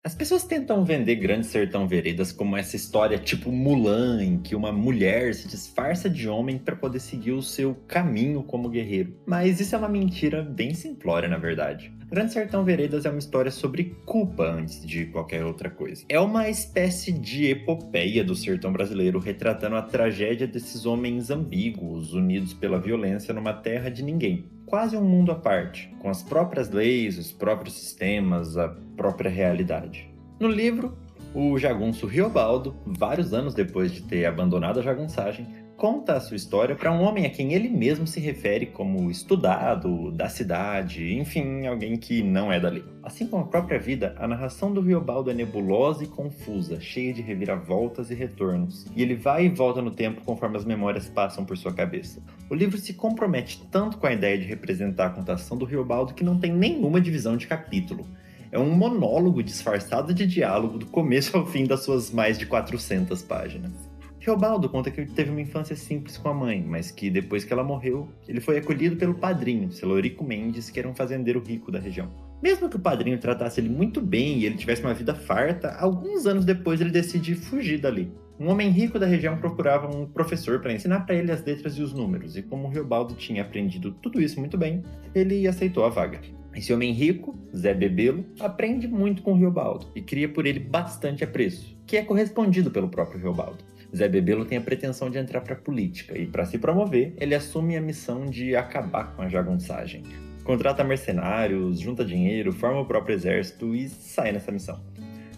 As pessoas tentam vender Grande Sertão Veredas como essa história tipo Mulan, em que uma mulher se disfarça de homem para poder seguir o seu caminho como guerreiro. Mas isso é uma mentira bem simplória, na verdade. Grande Sertão Veredas é uma história sobre culpa antes de qualquer outra coisa. É uma espécie de epopeia do sertão brasileiro, retratando a tragédia desses homens ambíguos, unidos pela violência numa terra de ninguém. Quase um mundo à parte, com as próprias leis, os próprios sistemas, a própria realidade. No livro, o jagunço Riobaldo, vários anos depois de ter abandonado a jagunçagem, conta a sua história para um homem a quem ele mesmo se refere como estudado, da cidade, enfim, alguém que não é dali. Assim como a própria vida, a narração do Riobaldo é nebulosa e confusa, cheia de reviravoltas e retornos, e ele vai e volta no tempo conforme as memórias passam por sua cabeça. O livro se compromete tanto com a ideia de representar a contação do Riobaldo que não tem nenhuma divisão de capítulo. É um monólogo disfarçado de diálogo do começo ao fim das suas mais de 400 páginas. Teobaldo conta que ele teve uma infância simples com a mãe, mas que depois que ela morreu, ele foi acolhido pelo padrinho, Celorico Mendes, que era um fazendeiro rico da região. Mesmo que o padrinho tratasse ele muito bem e ele tivesse uma vida farta, alguns anos depois ele decide fugir dali. Um homem rico da região procurava um professor para ensinar para ele as letras e os números, e como o Riobaldo tinha aprendido tudo isso muito bem, ele aceitou a vaga. Esse homem rico, Zé Bebelo, aprende muito com o Riobaldo e cria por ele bastante apreço, que é correspondido pelo próprio Riobaldo. Zé Bebelo tem a pretensão de entrar para a política e, para se promover, ele assume a missão de acabar com a jagunçagem. Contrata mercenários, junta dinheiro, forma o próprio exército e sai nessa missão.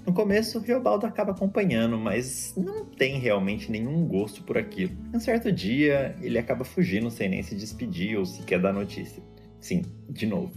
No começo, Riobaldo acaba acompanhando, mas não tem realmente nenhum gosto por aquilo. Um certo dia, ele acaba fugindo sem nem se despedir ou sequer dar notícia. Sim, de novo.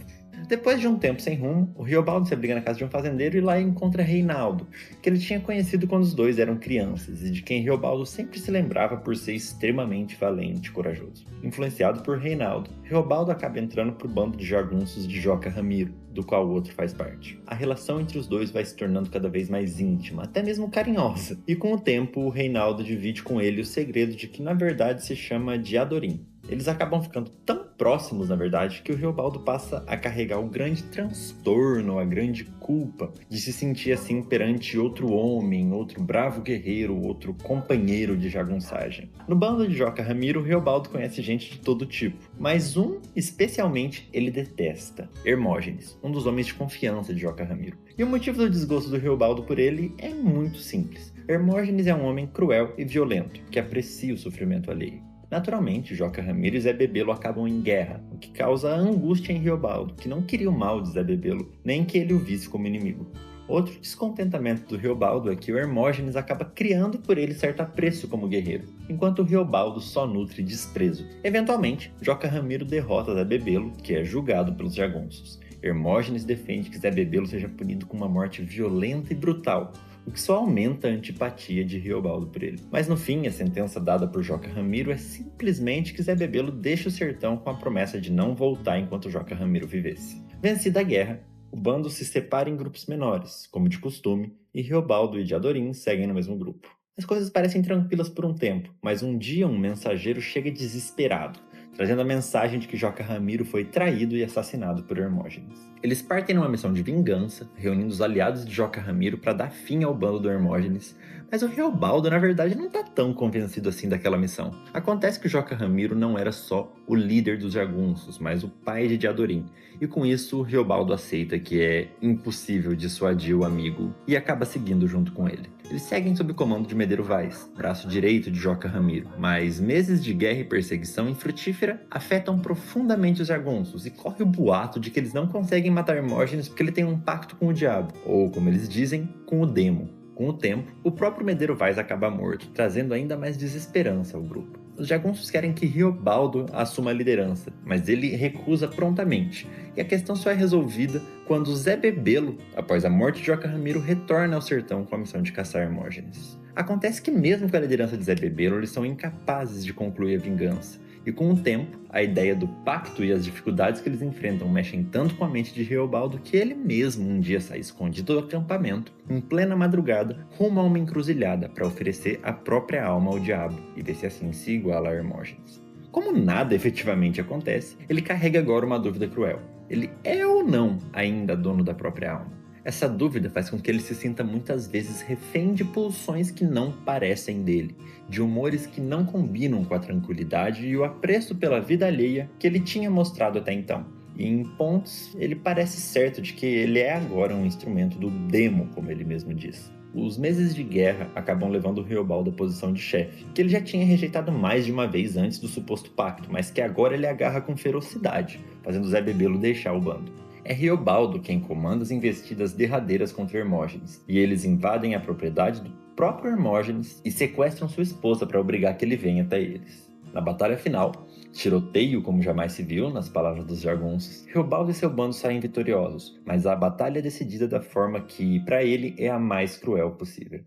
Depois de um tempo sem rumo, o Riobaldo se abriga na casa de um fazendeiro e lá encontra Reinaldo, que ele tinha conhecido quando os dois eram crianças e de quem Riobaldo sempre se lembrava por ser extremamente valente e corajoso. Influenciado por Reinaldo, Riobaldo acaba entrando pro bando de jagunços de Joca Ramiro, do qual o outro faz parte. A relação entre os dois vai se tornando cada vez mais íntima, até mesmo carinhosa, e com o tempo o Reinaldo divide com ele o segredo de que na verdade se chama Diadorim. Eles acabam ficando tão próximos, na verdade, que o Riobaldo passa a carregar o grande transtorno, a grande culpa de se sentir assim perante outro homem, outro bravo guerreiro, outro companheiro de jagunçagem. No bando de Joca Ramiro, o Riobaldo conhece gente de todo tipo, mas um, especialmente, ele detesta: Hermógenes, um dos homens de confiança de Joca Ramiro. E o motivo do desgosto do Riobaldo por ele é muito simples. Hermógenes é um homem cruel e violento, que aprecia o sofrimento alheio. Naturalmente, Joca Ramiro e Zé Bebelo acabam em guerra, o que causa angústia em Riobaldo, que não queria o mal de Zé Bebelo, nem que ele o visse como inimigo. Outro descontentamento do Riobaldo é que o Hermógenes acaba criando por ele certo apreço como guerreiro, enquanto o Riobaldo só nutre desprezo. Eventualmente, Joca Ramiro derrota Zé Bebelo, que é julgado pelos jagunços. Hermógenes defende que Zé Bebelo seja punido com uma morte violenta e brutal, o que só aumenta a antipatia de Riobaldo por ele. Mas no fim, a sentença dada por Joca Ramiro é simplesmente que Zé Bebelo deixa o sertão com a promessa de não voltar enquanto Joca Ramiro vivesse. Vencida a guerra, o bando se separa em grupos menores, como de costume, e Riobaldo e Diadorim seguem no mesmo grupo. As coisas parecem tranquilas por um tempo, mas um dia um mensageiro chega desesperado, trazendo a mensagem de que Joca Ramiro foi traído e assassinado por Hermógenes. Eles partem numa missão de vingança, reunindo os aliados de Joca Ramiro para dar fim ao bando do Hermógenes, mas o Riobaldo na verdade não está tão convencido assim daquela missão. Acontece que o Joca Ramiro não era só o líder dos jagunços, mas o pai de Diadorim, e com isso o Riobaldo aceita que é impossível dissuadir o amigo e acaba seguindo junto com ele. Eles seguem sob o comando de Medeiro Vaz, braço direito de Joca Ramiro, mas meses de guerra e perseguição infrutífera afetam profundamente os jagunços e corre o boato de que eles não conseguem matar Hermógenes porque ele tem um pacto com o diabo, ou como eles dizem, com o demo. Com o tempo, o próprio Medeiro Vaz acaba morto, trazendo ainda mais desesperança ao grupo. Os jagunços querem que Riobaldo assuma a liderança, mas ele recusa prontamente, e a questão só é resolvida quando Zé Bebelo, após a morte de Joca Ramiro, retorna ao sertão com a missão de caçar Hermógenes. Acontece que mesmo com a liderança de Zé Bebelo, eles são incapazes de concluir a vingança, e com o tempo, a ideia do pacto e as dificuldades que eles enfrentam mexem tanto com a mente de Riobaldo que ele mesmo um dia sai escondido do acampamento, em plena madrugada, rumo a uma encruzilhada para oferecer a própria alma ao diabo e ver se assim se iguala a Hermógenes. Como nada efetivamente acontece, ele carrega agora uma dúvida cruel. Ele é ou não ainda dono da própria alma? Essa dúvida faz com que ele se sinta muitas vezes refém de pulsões que não parecem dele, de humores que não combinam com a tranquilidade e o apreço pela vida alheia que ele tinha mostrado até então. E em pontos, ele parece certo de que ele é agora um instrumento do demo, como ele mesmo diz. Os meses de guerra acabam levando o Riobaldo à posição de chefe, que ele já tinha rejeitado mais de uma vez antes do suposto pacto, mas que agora ele agarra com ferocidade, fazendo Zé Bebelo deixar o bando. É Riobaldo quem comanda as investidas derradeiras contra Hermógenes, e eles invadem a propriedade do próprio Hermógenes e sequestram sua esposa para obrigar que ele venha até eles. Na batalha final, tiroteio como jamais se viu, nas palavras dos jagunços, Riobaldo e seu bando saem vitoriosos, mas a batalha é decidida da forma que, para ele, é a mais cruel possível.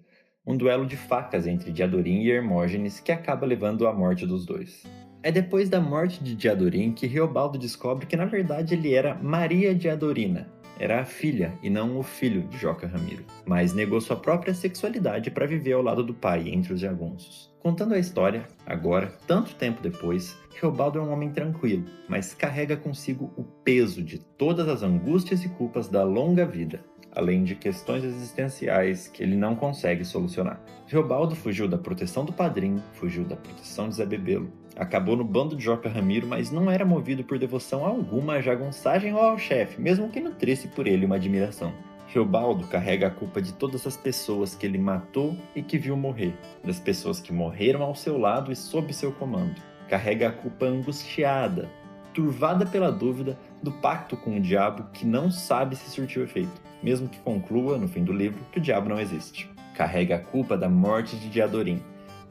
Um duelo de facas entre Diadorim e Hermógenes que acaba levando à morte dos dois. É depois da morte de Diadorim que Riobaldo descobre que na verdade ele era Maria Diadorina. Era a filha e não o filho de Joca Ramiro, mas negou sua própria sexualidade para viver ao lado do pai entre os jagunços. Contando a história, agora, tanto tempo depois, Riobaldo é um homem tranquilo, mas carrega consigo o peso de todas as angústias e culpas da longa vida, além de questões existenciais que ele não consegue solucionar. Riobaldo fugiu da proteção do padrinho, fugiu da proteção de Zé Bebelo, acabou no bando de Joca Ramiro, mas não era movido por devoção alguma à jagunçagem ou ao chefe, mesmo que nutrisse por ele uma admiração. Riobaldo carrega a culpa de todas as pessoas que ele matou e que viu morrer, das pessoas que morreram ao seu lado e sob seu comando. Carrega a culpa angustiada, turvada pela dúvida do pacto com o diabo que não sabe se surtiu efeito, mesmo que conclua, no fim do livro, que o diabo não existe. Carrega a culpa da morte de Diadorim,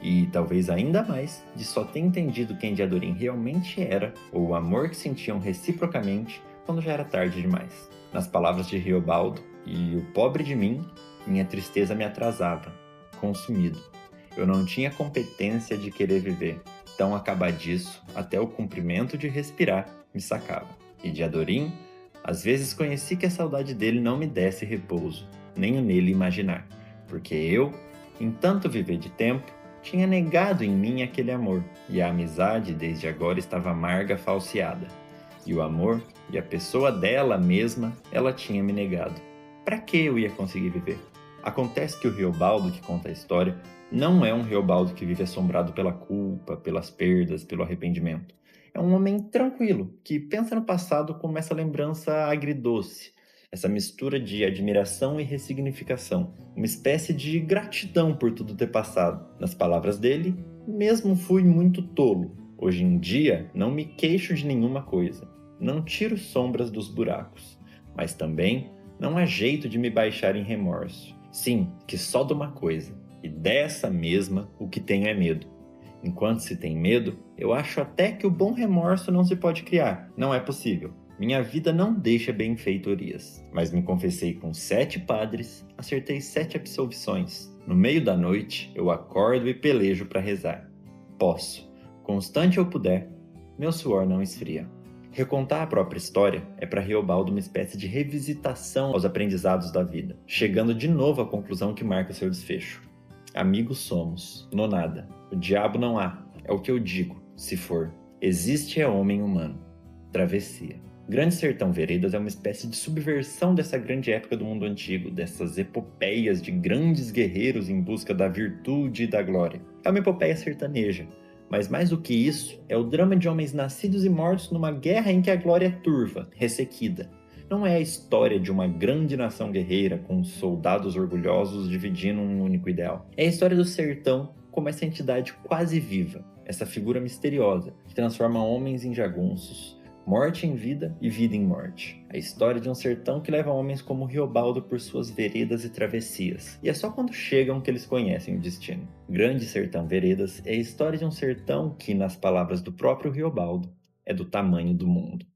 e talvez ainda mais de só ter entendido quem Diadorim realmente era, ou o amor que sentiam reciprocamente quando já era tarde demais. Nas palavras de Riobaldo, e o pobre de mim, minha tristeza me atrasava, consumido. Eu não tinha competência de querer viver, tão acabadiço, até o cumprimento de respirar me sacava. E Diadorim, às vezes conheci que a saudade dele não me desse repouso, nem o nele imaginar, porque eu, em tanto viver de tempo, tinha negado em mim aquele amor, e a amizade desde agora estava amarga falseada. E o amor, e a pessoa dela mesma, ela tinha me negado. Para que eu ia conseguir viver? Acontece que o Riobaldo que conta a história não é um Riobaldo que vive assombrado pela culpa, pelas perdas, pelo arrependimento. É um homem tranquilo, que pensa no passado como essa lembrança agridoce, essa mistura de admiração e ressignificação, uma espécie de gratidão por tudo ter passado. Nas palavras dele, mesmo fui muito tolo. Hoje em dia, não me queixo de nenhuma coisa. Não tiro sombras dos buracos. Mas também não há jeito de me baixar em remorso. Sim, que só de uma coisa. E dessa mesma, o que tenho é medo. Enquanto se tem medo, eu acho até que o bom remorso não se pode criar. Não é possível. Minha vida não deixa benfeitorias, mas me confessei com 7 padres, acertei 7 absolvições. No meio da noite, eu acordo e pelejo para rezar. Posso, constante eu puder, meu suor não esfria. Recontar a própria história é para Riobaldo uma espécie de revisitação aos aprendizados da vida, chegando de novo à conclusão que marca seu desfecho. Amigos somos, nonada. O diabo não há, é o que eu digo, se for. Existe é homem humano. Travessia. Grande Sertão Veredas é uma espécie de subversão dessa grande época do mundo antigo, dessas epopeias de grandes guerreiros em busca da virtude e da glória. É uma epopeia sertaneja, mas mais do que isso, é o drama de homens nascidos e mortos numa guerra em que a glória é turva, ressequida. Não é a história de uma grande nação guerreira com soldados orgulhosos dividindo um único ideal. É a história do sertão como essa entidade quase viva, essa figura misteriosa que transforma homens em jagunços, morte em vida e vida em morte. A história de um sertão que leva homens como Riobaldo por suas veredas e travessias. E é só quando chegam que eles conhecem o destino. Grande Sertão Veredas é a história de um sertão que, nas palavras do próprio Riobaldo, é do tamanho do mundo.